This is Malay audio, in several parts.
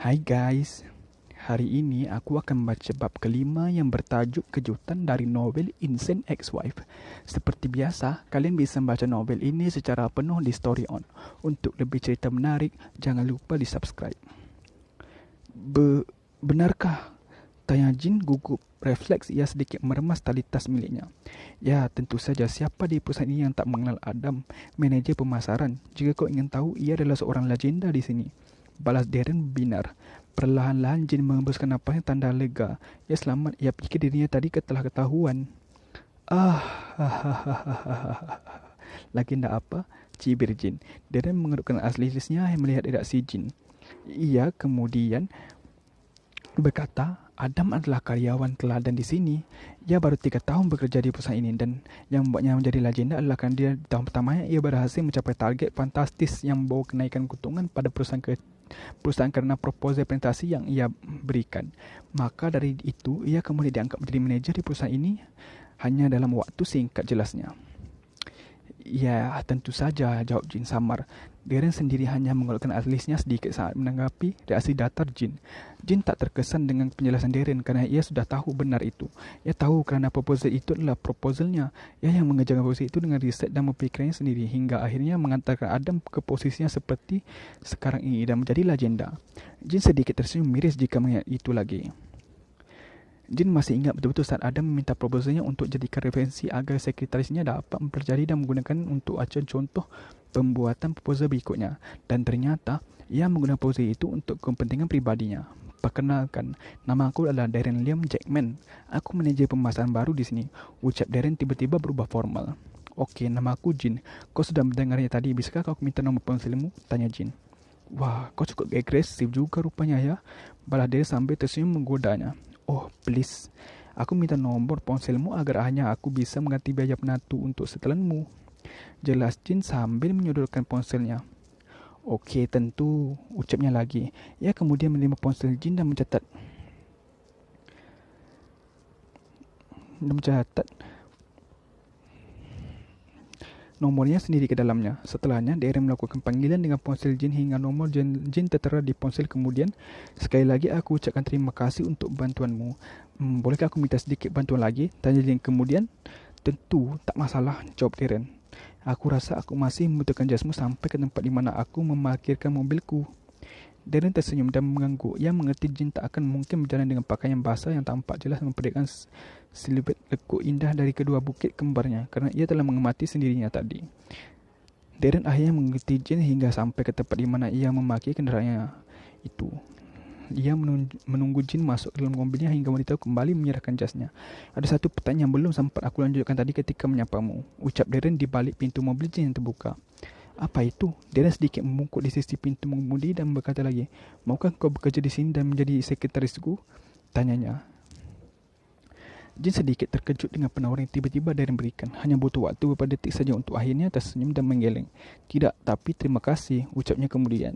Hai guys, hari ini aku akan membaca bab kelima yang bertajuk Kejutan dari novel Insane Ex-Wife. Seperti biasa, kalian bisa membaca novel ini secara penuh di Story On. Untuk lebih cerita menarik, jangan lupa di subscribe. Benarkah? Tanya Jin gugup. Refleks ia sedikit meremas tali tas miliknya. Ya, tentu saja siapa di perusahaan ini yang tak mengenal Adam, manajer pemasaran. Jika kau ingin tahu, ia adalah seorang legenda di sini. Balas Darren binar. Perlahan-lahan Jin mengembuskan napasnya tanda lega. Ya selamat, ia pikir dirinya tadi telah ketahuan. Lagi ndak apa? Cibir Jin. Darren mengerutkan alisnya melihat reaksi Jin. Ia kemudian berkata, Adam adalah karyawan teladan di sini. Ia baru 3 tahun bekerja di perusahaan ini dan yang membuatnya menjadi legenda adalah kerana dia di tahun pertamanya ia berhasil mencapai target fantastis yang membawa kenaikan keuntungan pada perusahaan kerana proposal presentasi yang ia berikan. Maka dari itu, ia kemudian diangkat menjadi manajer di perusahaan ini hanya dalam waktu singkat, jelasnya. Ya, tentu saja, jawab Jin samar. Darren sendiri hanya mengelukkan alisnya sedikit saat menanggapi reaksi datar Jin. Jin tak terkesan dengan penjelasan Darren kerana ia sudah tahu benar itu. Ia tahu kerana proposal itu adalah proposalnya. Ia yang mengerjakan proposal itu dengan riset dan memikirkannya sendiri hingga akhirnya mengantarkan Adam ke posisinya seperti sekarang ini dan menjadi legenda. Jin sedikit tersenyum miris jika mengingat itu lagi. Jin masih ingat betul-betul saat Adam meminta proposalnya untuk jadikan referensi agar sekretarisnya dapat mempelajari dan menggunakan untuk acuan contoh pembuatan proposal berikutnya. Dan ternyata, ia menggunakan proposal itu untuk kepentingan pribadinya. Perkenalkan, nama aku adalah Darren Liam Jackman. Aku manajer pemasaran baru di sini. Ucap Darren tiba-tiba berubah formal. Okey, nama aku Jin. Kau sudah mendengarnya tadi. Bisakah kau minta nombor ponselmu? Tanya Jin. Wah, kau cukup agresif juga rupanya ya. Balas Darren sambil tersenyum menggodanya. Oh, please. Aku minta nombor ponselmu agar hanya aku bisa mengganti biaya penatu untuk setelanmu. Jelas Jin sambil menyodorkan ponselnya. Okey, tentu, ucapnya lagi. Ia kemudian menerima ponsel Jin dan mencatat nomornya sendiri ke dalamnya. Setelahnya, Darren melakukan panggilan dengan ponsel Jin hingga nomor Jin tertera di ponsel. Kemudian, sekali lagi aku ucapkan terima kasih untuk bantuanmu. Bolehkah aku minta sedikit bantuan lagi? Tanya Jin kemudian. Tentu, tak masalah, jawab Darren. Aku rasa aku masih membutuhkan jasmu sampai ke tempat di mana aku memarkirkan mobilku. Darren tersenyum dan mengangguk. Ia mengerti Jin tak akan mungkin berjalan dengan pakaian basah yang tampak jelas memperlihatkan silhuet lekuk indah dari kedua bukit kembarnya kerana ia telah mengamati sendirinya tadi. Darren akhirnya mengerti Jin hingga sampai ke tempat di mana ia memarkir kenderaannya itu. Ia menunggu Jin masuk ke dalam mobilnya hingga wanita kembali menyerahkan jasnya. Ada satu pertanyaan yang belum sempat aku lanjutkan tadi ketika menyapamu, ucap Darren di balik pintu mobil Jin yang terbuka. Apa itu? Darren sedikit membungkuk di sisi pintu mengemudi dan berkata lagi, maukah kau bekerja di sini dan menjadi sekretarisku? Tanyanya. Jin sedikit terkejut dengan penawaran yang tiba-tiba Darren berikan. Hanya butuh waktu beberapa detik saja untuk akhirnya tersenyum dan menggeleng. Tidak, tapi terima kasih, ucapnya kemudian.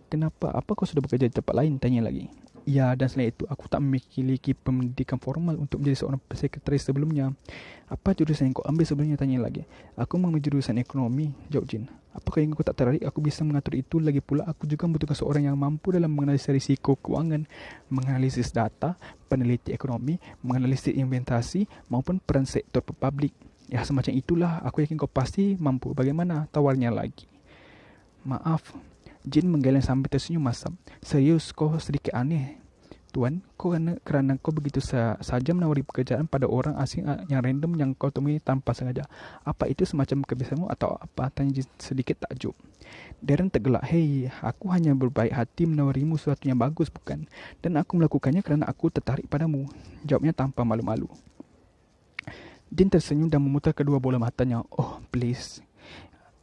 Kenapa? Apa kau sudah bekerja di tempat lain? Tanya lagi. Ya, dan selain itu, aku tak memiliki pendidikan formal untuk menjadi seorang sekretaris sebelumnya. Apa jurusan yang kau ambil sebelumnya? Tanya lagi. Aku mengambil jurusan ekonomi, jawab Jin. Apakah yang kau tak tertarik? Aku bisa mengatur itu. Lagi pula, aku juga membutuhkan seorang yang mampu dalam menganalisis risiko keuangan, menganalisis data, peneliti ekonomi, menganalisis investasi, maupun peran sektor publik. Ya, semacam itulah. Aku yakin kau pasti mampu. Bagaimana? Tawarnya lagi. Maaf. Jin menggeleng sambil tersenyum masam. Serius, kau sedikit aneh, Tuan. Kerana kau begitu saja menawari pekerjaan pada orang asing yang random yang kau temui tanpa sengaja. Apa itu semacam kebiasaanmu atau apa? Tanya Jin sedikit takjub. Darren tergelak. Hei, aku hanya berbaik hati menawarimu sesuatu yang bagus, bukan? Dan aku melakukannya kerana aku tertarik padamu, jawabnya tanpa malu-malu. Jin tersenyum dan memutar kedua bola matanya. Oh, please.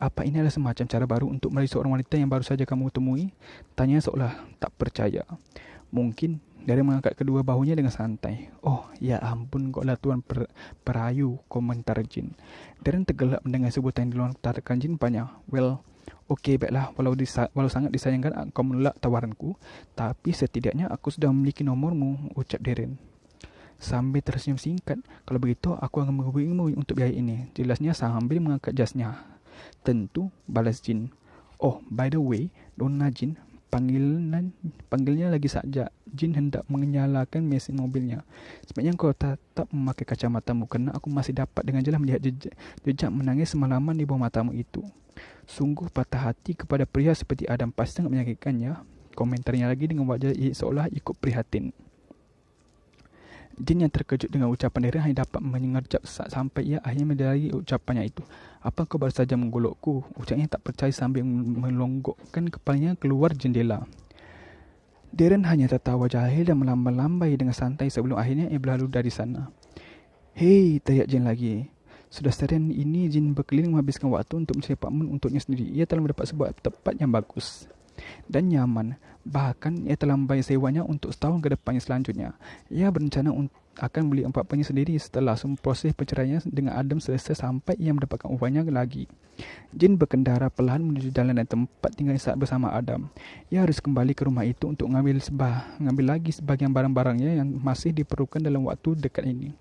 Apa ini adalah semacam cara baru untuk meraih seorang wanita yang baru saja kamu temui? Tanya seolah tak percaya. Mungkin. Darren mengangkat kedua bahunya dengan santai. Oh, ya ampun, kau adalah tuan perayu, komentar Jin. Darren tergelak mendengar sebutan yang dilontarkan Jin banyak. Well, okey, baiklah, walau sangat disayangkan kau menolak tawaranku, tapi setidaknya aku sudah memiliki nomormu, ucap Darren sambil tersenyum singkat. Kalau begitu, aku akan menghubungimu untuk biaya ini, jelasnya sambil mengangkat jasnya. Tentu, balas Jin. Oh, by the way, Donna Jin, Panggilnya lagi saja. Jin hendak menyalakan mesin mobilnya. Sebaiknya kau tetap memakai kacamatamu, kerana aku masih dapat dengan jelas melihat jejak menangis semalaman di bawah matamu itu. Sungguh patah hati kepada pria seperti Adam, pasti sangat menyakitkannya. Komentarnya lagi dengan wajah seolah ikut prihatin. Jin yang terkejut dengan ucapan Darren hanya dapat mengerjap sampai ia akhirnya menyadari ucapannya itu. Apa kau baru saja menggolokku? Ucapnya tak percaya sambil melonggokkan kepalanya keluar jendela. Darren hanya tertawa jahil dan melambai-lambai dengan santai sebelum akhirnya ia berlalu dari sana. Hei, teriak Jin lagi. Sudah seharian ini Jin berkeliling menghabiskan waktu untuk mencari apartmen untuknya sendiri. Ia telah mendapat sebuah tempat yang bagus dan nyaman. Bahkan ia telah membayar sewanya untuk setahun ke depannya selanjutnya. Ia berencana akan beli apartmennya sendiri setelah semua proses perceraiannya dengan Adam selesai sampai ia mendapatkan uangnya lagi. Jin berkendara perlahan menuju jalan dan tempat tinggal saat bersama Adam. Ia harus kembali ke rumah itu untuk mengambil lagi sebagian barang-barangnya yang masih diperlukan dalam waktu dekat ini.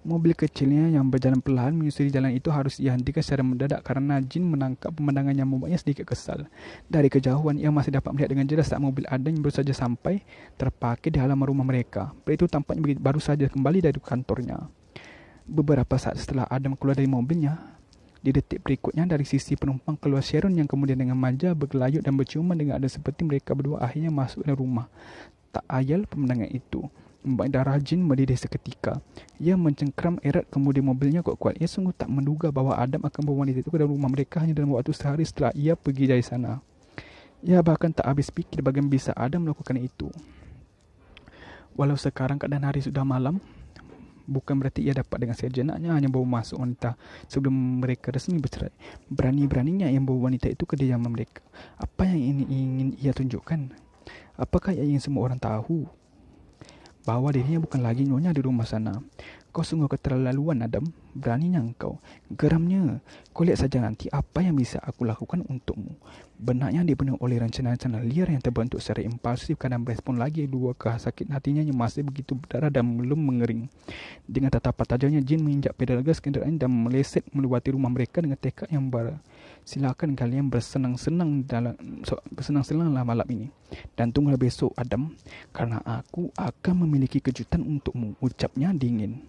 Mobil kecilnya yang berjalan perlahan menyusuri jalan itu harus dihentikan secara mendadak karena Jin menangkap pemandangan yang membuatnya sedikit kesal. Dari kejauhan, ia masih dapat melihat dengan jelas saat mobil Adam yang baru saja sampai terparkir di halaman rumah mereka. Pria itu tampaknya baru saja kembali dari kantornya. Beberapa saat setelah Adam keluar dari mobilnya, di detik berikutnya dari sisi penumpang keluar Sharon yang kemudian dengan manja bergelayut dan berciuman dengan Adam seperti mereka berdua akhirnya masuk dalam rumah. Tak ayal pemandangan itu membuat darah Jin mendidih seketika. Ia mencengkram erat kemudi mobilnya kuat-kuat. Ia sungguh tak menduga bahawa Adam akan membawa wanita itu ke dalam rumah mereka hanya dalam waktu sehari setelah ia pergi dari sana. Ia bahkan tak habis fikir bagaimana bisa Adam melakukan itu. Walau sekarang keadaan hari sudah malam, bukan berarti ia dapat dengan sejenaknya hanya bawa masuk wanita sebelum mereka resmi bercerai. Berani-beraninya ia membawa wanita itu ke kediaman mereka. Apa yang ini ingin ia tunjukkan? Apakah ia ingin semua orang tahu bahawa dirinya bukan lagi nyonya di rumah sana? Kau sungguh keterlaluan, Adam. Beraninya engkau. Geramnya. Kau lihat saja nanti apa yang bisa aku lakukan untukmu. Benaknya dipenuhi oleh rencana-rencana liar yang terbentuk secara impulsif kadang berespon lagi dua ke sakit hatinya yang masih begitu berdarah dan belum mengering. Dengan tatapan tajamnya Jin menginjak pedal gas kenderaan dan meleset melewati rumah mereka dengan tekad yang silakan kalian bersenang-senanglah malam ini. Dan tunggulah besok, Adam, karena aku akan memiliki kejutan untukmu, ucapnya dingin.